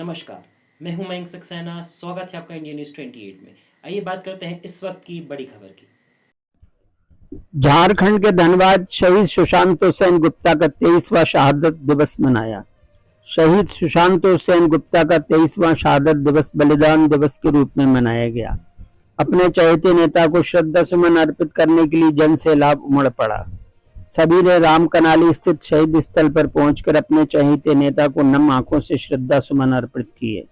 नमस्कार, मैं हूं मयंक सक्सेना। स्वागत है आपका इंडिया न्यूज़ 28 में। आइए बात करते हैं इस वक्त की बड़ी खबर की। झारखंड के धनबाद शहीद सुशांत सेन गुप्ता का 23वां शहादत दिवस मनाया। शहीद सुशांत सेन गुप्ता का 23वां शहादत दिवस बलिदान दिवस के रूप में मनाया गया। अपने चहेते नेता को श्रद्धा सुमन अर्पित करने के लिए जन सैलाब उमड़ पड़ा। सभी ने रामकनाली स्थित शहीद स्थल पर पहुंचकर अपने चहेते नेता को नम आंखों से श्रद्धा सुमन अर्पित किए।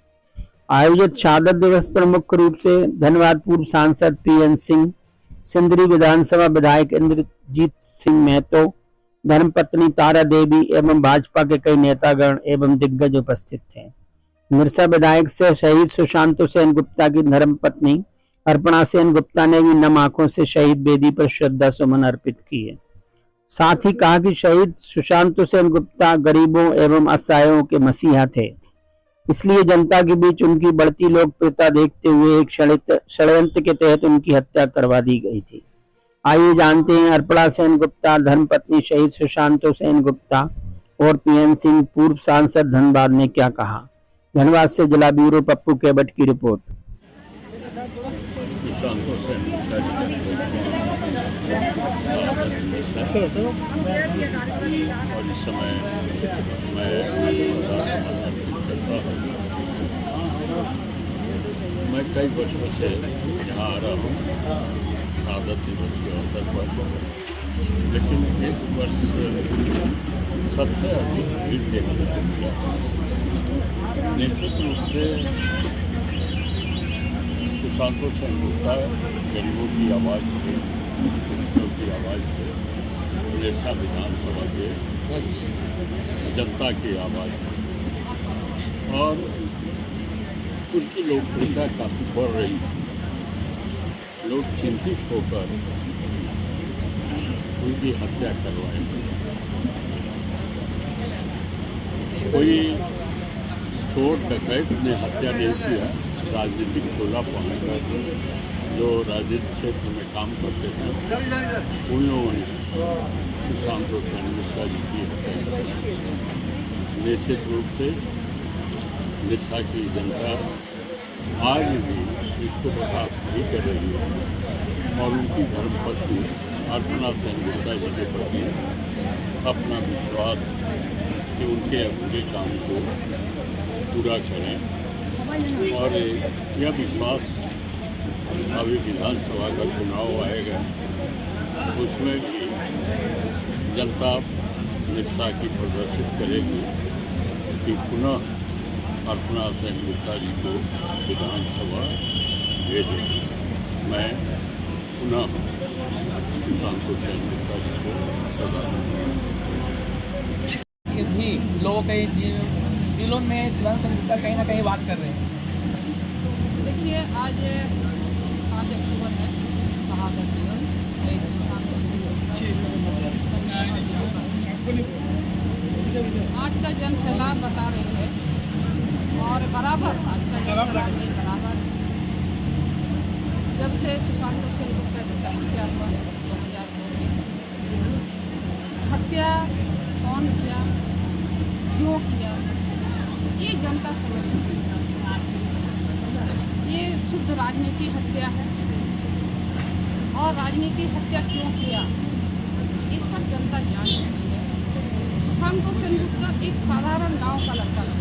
आयोजित शहादत दिवस पर मुख्य रूप से धनबाद पूर्व सांसद पीएन सिंह, सिंदरी विधानसभा विधायक इंद्रजीत सिंह महतो, धर्मपत्नी तारा देवी एवं भाजपा के कई नेतागण एवं दिग्गज उपस्थित थे। मिर्सा विधायक से शहीद सुशांत सेन गुप्ता की धर्मपत्नी अर्पणा सेन गुप्ता ने भी नम आंखों से शहीद वेदी पर श्रद्धा सुमन अर्पित किए। साथ ही कहा कि शहीद सुशांत सेन गुप्ता गरीबों एवं असहायों के मसीहा थे, इसलिए जनता के बीच उनकी बढ़ती लोकप्रियता देखते हुए एक षड्यंत्र के तहत उनकी हत्या करवा दी गई थी। आइए जानते हैं अर्पणा सेन गुप्ता, धर्मपत्नी शहीद सुशांत सेन गुप्ता और पीएन सिंह पूर्व सांसद धनबाद ने क्या कहा। धनबाद से जिला ब्यूरो पप्पू केवट की रिपोर्ट। मैं कई वर्षों से यहाँ आ रहा हूँ शहादत दिवस के अवसर पर, लेकिन इस वर्ष सबसे अधिक भीड़ देखने को मिला। निश्चित रूप से सुशांत सेन गुप्ता गरीबों की आवाज़ थे, कृषकों की आवाज़ थे, उड़ीसा विधानसभा के जनता की आवाज़ थी और उनकी लोकप्रियता काफ़ी बढ़ रही है। लोग चिंतित होकर उनकी हत्या करवाएंगे। कोई चोर डकैत ने हत्या नहीं किया, राजनीतिक चोला पहनकर जो राजनीतिक क्षेत्र में काम करते हैं उन लोगों ने सुशांत सेन गुप्ता जी की हत्या की। निश्चित रूप से मिर्सा की जनता आज भी इसको बर्दाश्त नहीं कर रही है और उनकी धर्मपत्नी अर्पणा सेन गुप्ता जी के प्रति अपना विश्वास कि उनके अधूरे काम को पूरा करें और यह विश्वास अभी विधानसभा का चुनाव आएगा, उसमें भी जनता मिर्सा की प्रदर्शित करेगी कि पुनः अर्पणा सेन गुप्ता जी को विधानसभा भेजें। मैं पुनः सुशांत सेन गुप्ता जी को सदा भी लोगों के दिलों में सुशांत सेन गुप्ता कहीं ना कहीं वास कर रहे हैं। देखिए, आज 5 अक्टूबर है शहादत दिवस। आज का जन सैलाब बता रही है और बराबर आज का जन सैलाब में बराबर जब से सुशांत सेन गुप्ता जी का हत्या हुआ 2002 में, हत्या कौन किया, क्यों किया, ये जनता समझ चुकी है। ये शुद्ध राजनीति हत्या है और राजनीति हत्या क्यों किया इस पर जनता जान चुकी है। सुशांत सेन गुप्ता एक साधारण गांव का लड़का था।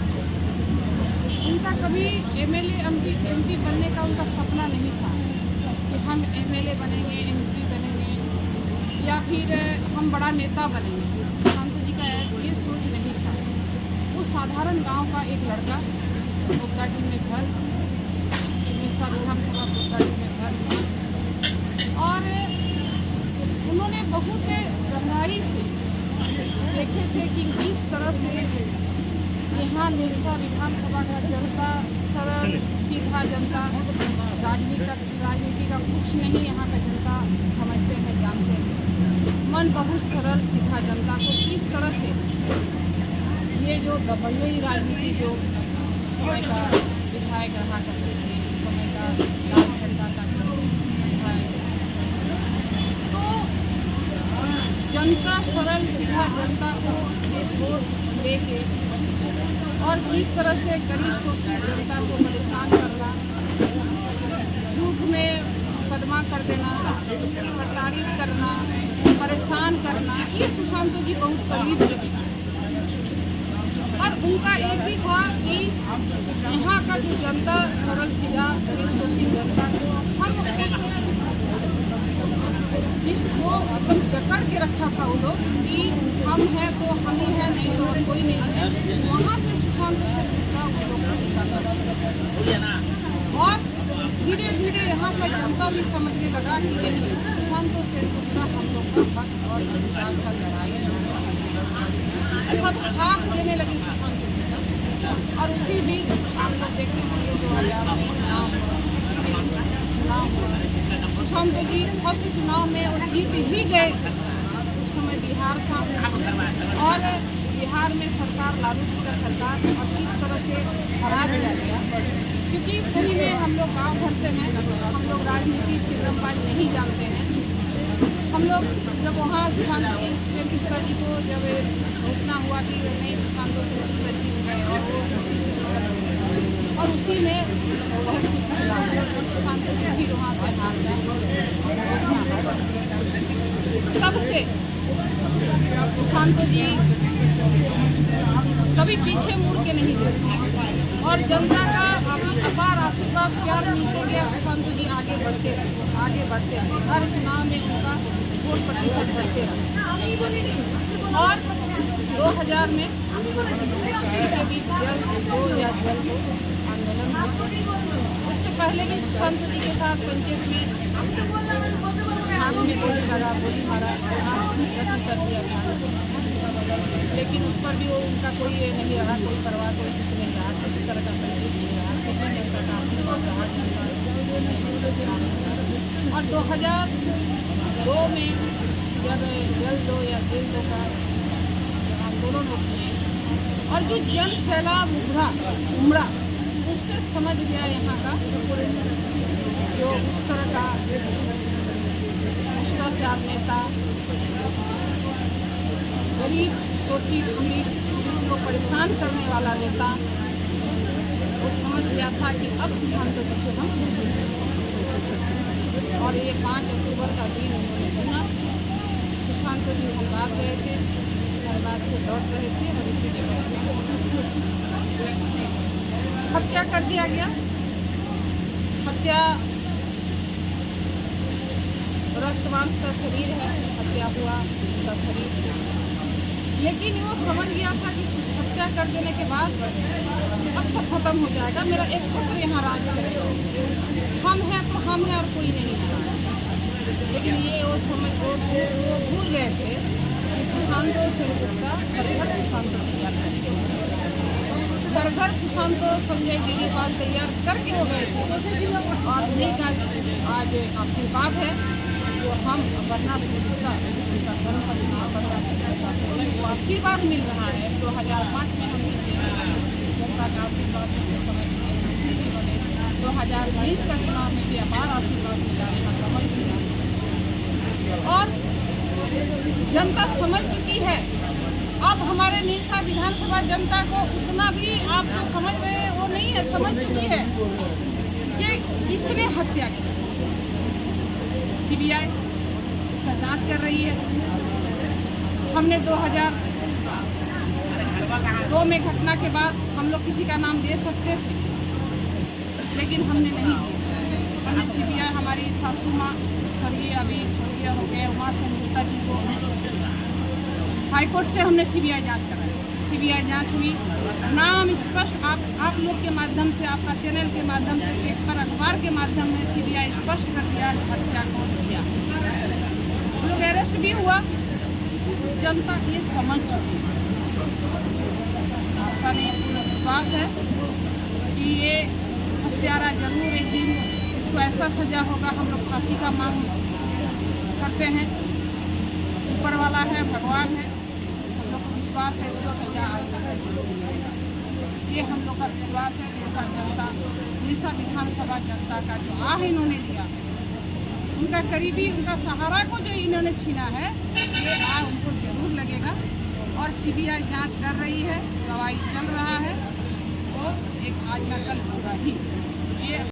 उनका कभी एमएलए एमपी बनने का उनका सपना नहीं था कि हम एमएलए बनेंगे, एमपी बनेंगे या फिर हम बड़ा नेता बनेंगे। सुशांत जी का ये सोच नहीं था। वो साधारण गांव का एक लड़का, बोगदाडी में घर, मिर्सा विधानसभा बोगदाडी में घर, और उन्होंने बहुत गहराई से देखे थे कि किस तरह से यहाँ मिर्सा विधानसभा का जनता सरल सीधा जनता, राजनीति का कुछ नहीं यहाँ का जनता समझते हैं, जानते हैं। मन बहुत सरल सीधा जनता को किस तरह से ये जो दबंगई राजनीति जो समय का विधायक रहा करते थे, समय का लाल झंडा का विधायक, तो जनता सरल सीधा जनता को ये वोट लेके और किस तरह से गरीब शोषित जनता को परेशान करना, झूठ में मुकदमा कर देना, प्रताड़ित करना, परेशान करना, ये सुशांत जी बहुत करीब लगे। और उनका एक ही था कि यहाँ का जो जनता सरल सीधा गरीब शोषित जनता को हम जिसको एकदम जकड़ के रखा था वो लोग कि हम हैं तो हम ही हैं, नहीं तो कोई नहीं है, वहाँ से सुशांत से उन लोग को निकाला। और धीरे धीरे यहाँ का जनता भी समझने लगा कि सुशांत से हम लोग का हक और अधिकार का लड़ाई है। सब साथ देने लगे सुशांत जी का। और उसी बीच आप लोग देखें 2000 में चुनाव हुआ। सुशांत जी फर्स्ट चुनाव में वो जीत ही गए थे। उस समय बिहार था और बिहार में सरकार लालू जी का सरकार और किस तरह से हरा दिया गया, क्योंकि सही में हम लोग गाँव घर से हैं, हम लोग राजनीति के क्रमबाज नहीं जानते हैं। हम लोग जब वहाँ सुशांत जी को जब घोषणा हुआ कि नहीं सुशांत जी गए और उसी में बहुत कुछ हुआ, सुशांत जी फिर वहाँ से हार गए। तब से सुशांत जी कभी पीछे मुड़ के नहीं गए और जनता का अपार आशीर्वाद प्यार मिलते गया। सुशांत जी आगे बढ़ते रहे। हर चुनाव में उनका वोट प्रतिशत बढ़ते रहे। और 2000 में किसी के बीच जल्द हो या जल्द आंदोलन हुआ। उससे पहले भी सुशांत जी के साथ पंचायत में हाथ में गोली लगा, गोली मारा, हाथ कर दिया था। लेकिन उस पर भी वो उनका कोई ये नहीं रहा, कोई परवाह, कोई कुछ नहीं रहा, किसी तरह का संकेत नहीं रहा, किसी जनता का आशीर्वाद रहा जनता। और 2002 में जब जल दो या दिल दो का आंदोलन किए और जो जन सैलाब उमड़ा, उससे समझ गया यहाँ का जो उस तरह का भ्रष्टाचार नेता, गरीब शोषित पीड़ित को परेशान करने वाला नेता, वो समझ गया था कि अब सुशांत जी से हम और ये 5 अक्टूबर का दिन उन्होंने चुना। सुशांत जी धनबाद गए थे, धनबाद से लौट रहे थे और इसी जगह हत्या कर दिया गया। हत्या रक्त मांस का शरीर है, हत्या हुआ उसका शरीर, लेकिन वो समझ गया था कि हत्या कर देने के बाद अब सब खत्म हो जाएगा, मेरा एक छत्र यहाँ राज करेगा, हम हैं तो हम हैं और कोई नहीं है। लेकिन ये वो भूल गए थे कि सुशांत सिंह गुप्ता घर सुशांत तैयार करके घर सुशांत संजय डीडी पाल तैयार करके हो गए थे। और उन्हीं का आज आशीर्वाद है जो हम अपर्णा सिंह गुप्ता उनका धर्मपत्नी अपर्णा सिंह गुप्ता को आशीर्वाद मिल रहा है। 2005 में हम जनता का आशीर्वाद समय बने, 2019 का चुनाव में भी अपार आशीर्वाद मिला, यहाँ कमल मिला और जनता समझ चुकी है। अब हमारे नीलसा विधानसभा जनता को उतना भी आप जो समझ रहे हैं वो नहीं है, समझ चुकी है कि किसने हत्या की। सीबीआई इसका जांच कर रही है। हमने 2002 में घटना के बाद हम लोग किसी का नाम दे सकते थे, लेकिन हमने नहीं किया। हमने सीबीआई हमारी सासू माँ स्वर्गीय हो गए उमा सिंह गुप्ता जी को हाईकोर्ट से हमने सीबीआई जांच कराई। सीबीआई जांच हुई, नाम स्पष्ट आप लोग के माध्यम से, आपका चैनल के माध्यम से, पेपर अखबार के माध्यम में सीबीआई स्पष्ट कर दिया हत्या कौन किया। लोग अरेस्ट भी हुआ। जनता ये समझ चुकी है। आशा नहीं, विश्वास है कि ये हत्यारा जरूर एक दिन इसको ऐसा सजा होगा। हम लोग फांसी का मांग करते हैं, ऊपर वाला है, भगवान है, हम लोग को विश्वास है इसको सजा आएगी। ये हम लोग का विश्वास है। नीलसा विधानसभा जनता का जो आह इन्होंने लिया, उनका करीबी, उनका सहारा को जो इन्होंने छीना है, ये आह उनको जरूर लगेगा। और सीबीआई जांच कर रही है, गवाही चल रहा है। एक आज का कल होगा ही। ये